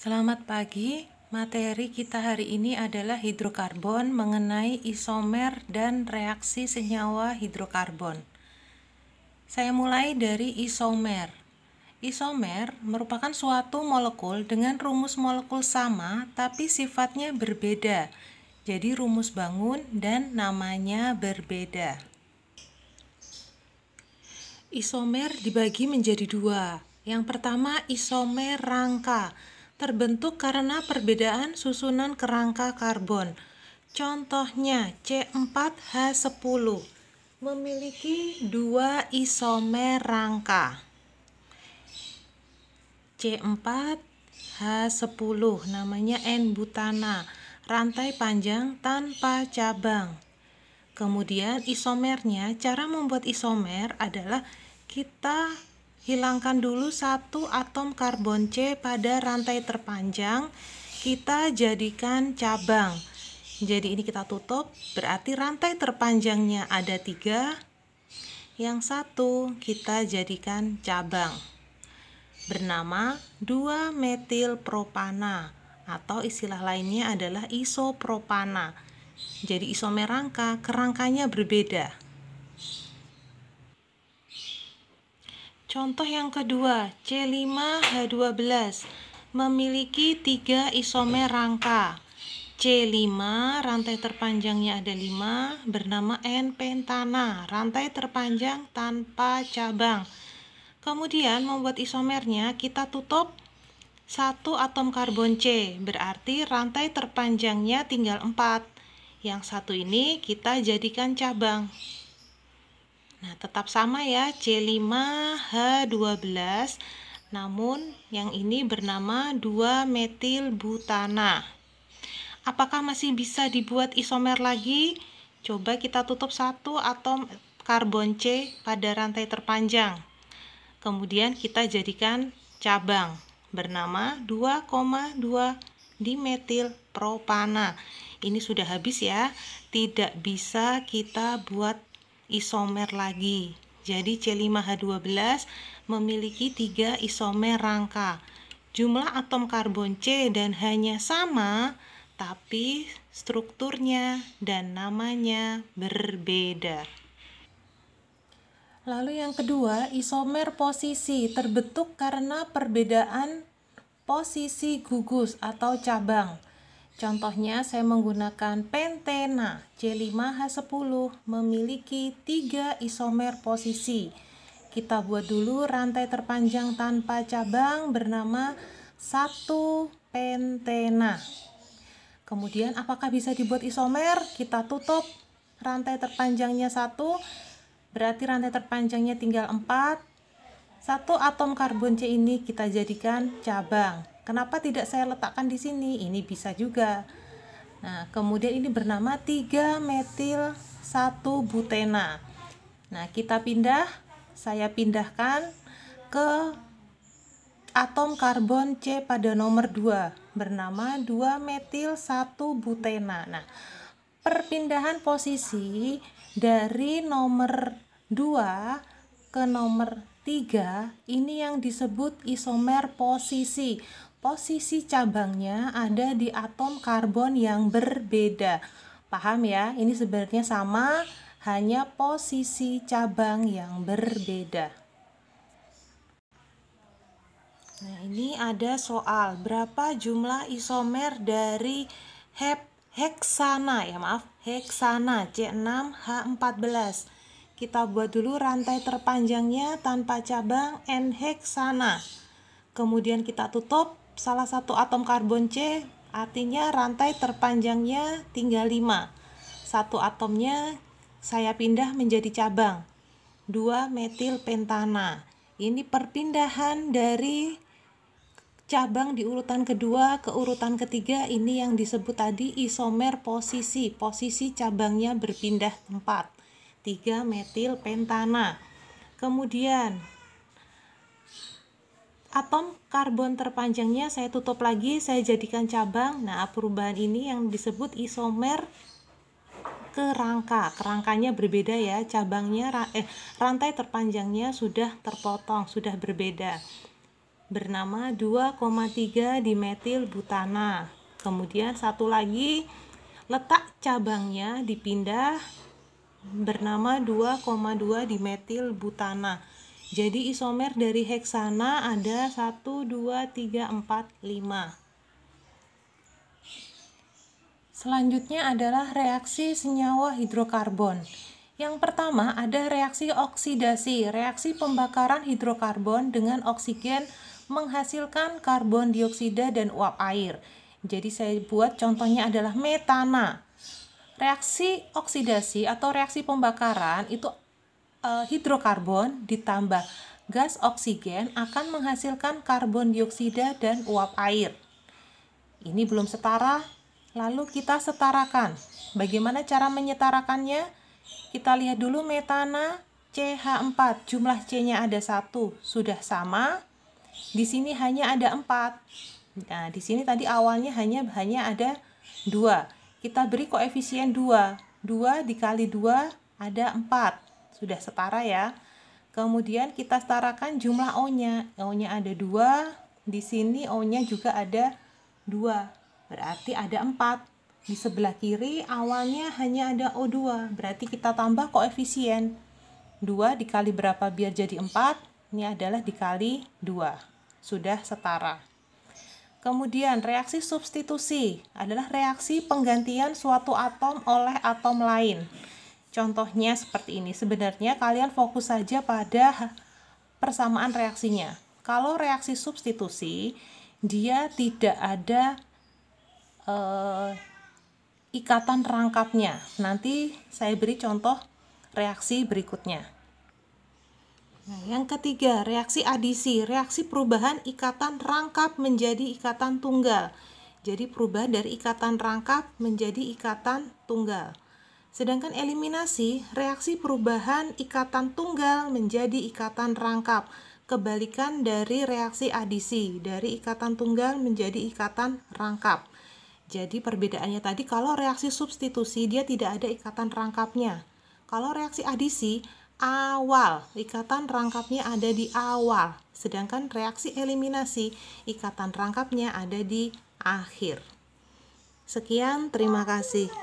Selamat pagi. Materi kita hari ini adalah hidrokarbon mengenai isomer dan reaksi senyawa hidrokarbon. Saya mulai dari isomer. Isomer merupakan suatu molekul dengan rumus molekul sama tapi sifatnya berbeda. Jadi rumus bangun dan namanya berbeda. Isomer dibagi menjadi dua. Yang pertama isomer rangka, terbentuk karena perbedaan susunan kerangka karbon. Contohnya C4H10 memiliki dua isomer rangka. C4H10 namanya N-butana, rantai panjang tanpa cabang. Kemudian isomernya, cara membuat isomer adalah kita hilangkan dulu satu atom karbon C pada rantai terpanjang, kita jadikan cabang. Jadi ini kita tutup, berarti rantai terpanjangnya ada 3, yang satu kita jadikan cabang, bernama 2-metilpropana atau istilah lainnya adalah isopropana. Jadi isomer rangka, kerangkanya berbeda. Contoh yang kedua, C5H12 memiliki 3 isomer rangka. C5 rantai terpanjangnya ada 5, bernama N-pentana, rantai terpanjang tanpa cabang. Kemudian membuat isomernya kita tutup satu atom karbon C, berarti rantai terpanjangnya tinggal 4. Yang satu ini kita jadikan cabang. Nah, tetap sama ya, C5H12, namun yang ini bernama 2-metilbutana. Apakah masih bisa dibuat isomer lagi? Coba kita tutup satu atom karbon C pada rantai terpanjang. Kemudian kita jadikan cabang bernama 2,2-dimetilpropana. Ini sudah habis ya, tidak bisa kita buat isomer lagi. Jadi C5H12 memiliki 3 isomer rangka. Jumlah atom karbon C dan H-nya sama, tapi strukturnya dan namanya berbeda. Lalu yang kedua, isomer posisi terbentuk karena perbedaan posisi gugus atau cabang. Contohnya saya menggunakan pentena. C5H10 memiliki 3 isomer posisi. Kita buat dulu rantai terpanjang tanpa cabang bernama 1-pentena. Kemudian apakah bisa dibuat isomer? Kita tutup rantai terpanjangnya 1, berarti rantai terpanjangnya tinggal 4. Satu atom karbon C ini kita jadikan cabang. Kenapa tidak saya letakkan di sini? Ini bisa juga. Nah, kemudian ini bernama 3-metil-1-butena. Nah, kita saya pindahkan ke atom karbon C pada nomor 2, bernama 2-metil-1-butena. Nah, perpindahan posisi dari nomor 2 ke nomor 3 ini yang disebut isomer posisi. Posisi cabangnya ada di atom karbon yang berbeda. Paham ya? Ini sebenarnya sama, hanya posisi cabang yang berbeda. Nah, ini ada soal berapa jumlah isomer dari heksana heksana C6H14. Kita buat dulu rantai terpanjangnya tanpa cabang N-heksana. Kemudian kita tutup salah satu atom karbon C, artinya rantai terpanjangnya tinggal 5. Satu atomnya saya pindah menjadi cabang 2-metilpentana. Ini perpindahan dari cabang di urutan kedua ke urutan ketiga, ini yang disebut tadi isomer posisi. Posisi cabangnya berpindah tempat. 3-metilpentana. Kemudian atom karbon terpanjangnya saya tutup lagi, saya jadikan cabang. Nah, perubahan ini yang disebut isomer kerangka. Kerangkanya berbeda ya, cabangnya rantai terpanjangnya sudah terpotong, sudah berbeda. bernama 2,3 dimetil butana. Kemudian satu lagi letak cabangnya dipindah bernama 2,2 dimetil butana. Jadi isomer dari heksana ada 1, 2, 3, 4, 5. Selanjutnya adalah reaksi senyawa hidrokarbon. Yang pertama ada reaksi oksidasi. Reaksi pembakaran hidrokarbon dengan oksigen menghasilkan karbon dioksida dan uap air. Jadi saya buat contohnya adalah metana. Reaksi oksidasi atau reaksi pembakaran itu hidrokarbon ditambah gas oksigen akan menghasilkan karbon dioksida dan uap air. Ini belum setara, lalu kita setarakan. Bagaimana cara menyetarakannya? Kita lihat dulu metana CH4, jumlah C-nya ada 1, sudah sama. Di sini hanya ada 4. Nah, di sini tadi awalnya hanya ada 2. Kita beri koefisien 2. 2 dikali 2 ada 4. Sudah setara ya. Kemudian kita setarakan jumlah O-nya. O-nya ada 2. Di sini O-nya juga ada 2. Berarti ada 4. Di sebelah kiri awalnya hanya ada O2. Berarti kita tambah koefisien. 2 dikali berapa biar jadi 4? Ini adalah dikali 2. Sudah setara. Kemudian reaksi substitusi adalah reaksi penggantian suatu atom oleh atom lain. Contohnya seperti ini. Sebenarnya kalian fokus saja pada persamaan reaksinya. Kalau reaksi substitusi, dia tidak ada ikatan rangkapnya. Nanti saya beri contoh reaksi berikutnya. Nah, yang ketiga, reaksi adisi, reaksi perubahan ikatan rangkap menjadi ikatan tunggal. Jadi perubahan dari ikatan rangkap menjadi ikatan tunggal. Sedangkan eliminasi, reaksi perubahan ikatan tunggal menjadi ikatan rangkap. Kebalikan dari reaksi adisi, dari ikatan tunggal menjadi ikatan rangkap. Jadi perbedaannya tadi, kalau reaksi substitusi dia tidak ada ikatan rangkapnya. Kalau reaksi adisi, awal, ikatan rangkapnya ada di awal. Sedangkan reaksi eliminasi, ikatan rangkapnya ada di akhir. Sekian, terima kasih.